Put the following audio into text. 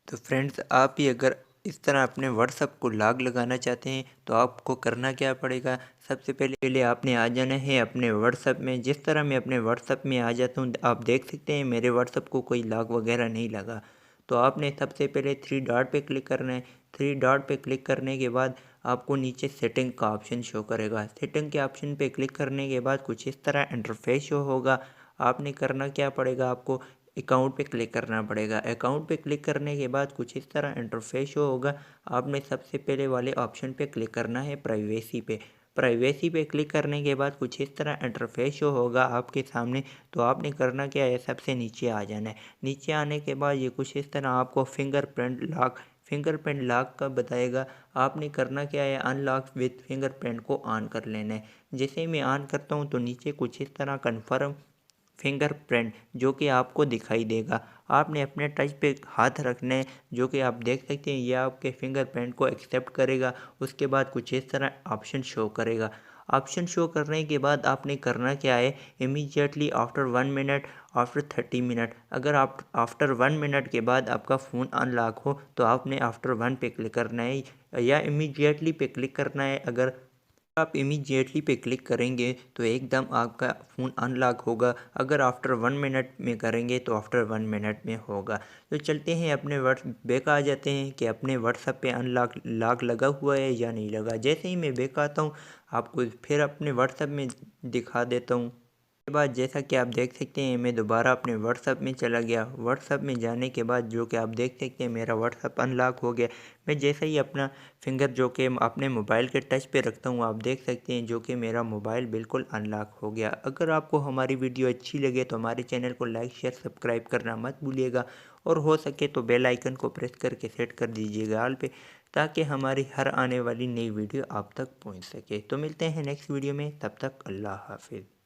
तो फ्रेंड्स, आप ही अगर इस तरह अपने व्हाट्सअप को लॉक लगाना चाहते हैं तो आपको करना क्या पड़ेगा। सबसे पहले आपने आ जाना है अपने व्हाट्सअप में। जिस तरह मैं अपने व्हाट्सअप में आ जाता हूँ, आप देख सकते हैं मेरे व्हाट्सअप को कोई लॉक वगैरह नहीं लगा। तो आपने सबसे पहले थ्री डॉट पे क्लिक करना है। थ्री डॉट पे क्लिक करने के बाद आपको नीचे सेटिंग का ऑप्शन शो करेगा। सेटिंग के ऑप्शन पे क्लिक करने के बाद कुछ इस तरह इंटरफेस शो होगा। आपने करना क्या पड़ेगा, आपको अकाउंट पे क्लिक करना पड़ेगा। अकाउंट पे क्लिक करने के बाद कुछ इस तरह इंटरफेस शो होगा। आपने सबसे पहले वाले ऑप्शन पे क्लिक करना है, प्राइवेसी पे। प्राइवेसी पे क्लिक करने के बाद कुछ इस तरह इंटरफेस शो होगा आपके सामने। तो आपने करना क्या है, सबसे नीचे आ जाना है। नीचे आने के बाद ये कुछ इस तरह आपको फिंगरप्रिंट लॉक का बताएगा। आपने करना क्या है, अनलॉक विथ फिंगरप्रिंट को ऑन कर लेना है। जैसे ही मैं ऑन करता हूँ तो नीचे कुछ इस तरह कन्फर्म फिंगरप्रिंट जो कि आपको दिखाई देगा। आपने अपने टच पे हाथ रखना है, जो कि आप देख सकते हैं ये आपके फिंगरप्रिंट को एक्सेप्ट करेगा। उसके बाद कुछ इस तरह ऑप्शन शो करेगा। ऑप्शन शो करने के बाद आपने करना क्या है, immediately after 1 minute, after 30 minute, अगर आप आफ्टर 1 मिनट के बाद आपका फ़ोन अनलॉक हो तो आपने आफ्टर 1 पे क्लिक करना है या इमीडिएटली पे क्लिक करना है। अगर आप इमीडिएटली पे क्लिक करेंगे तो एकदम आपका फ़ोन अनलॉक होगा। अगर आफ्टर 1 मिनट में करेंगे तो आफ्टर 1 मिनट में होगा। तो चलते हैं अपने बैक आ जाते हैं कि अपने व्हाट्सएप पे लॉक लगा हुआ है या नहीं लगा। जैसे ही मैं बैक आता हूँ आपको फिर अपने व्हाट्सएप में दिखा देता हूँ। के बाद जैसा कि आप देख सकते हैं मैं दोबारा अपने व्हाट्सएप में चला गया। व्हाट्सएप में जाने के बाद जो कि आप देख सकते हैं मेरा व्हाट्सएप अनलॉक हो गया। मैं जैसे ही अपना फिंगर जो कि अपने मोबाइल के टच पे रखता हूँ, आप देख सकते हैं जो कि मेरा मोबाइल बिल्कुल अनलॉक हो गया। अगर आपको हमारी वीडियो अच्छी लगे तो हमारे चैनल को लाइक शेयर सब्सक्राइब करना मत भूलिएगा, और हो सके तो बेल आइकन को प्रेस करके सेट कर दीजिएगा ऑल पे, ताकि हमारी हर आने वाली नई वीडियो आप तक पहुँच सके। तो मिलते हैं नेक्स्ट वीडियो में, तब तक अल्लाह हाफिज़।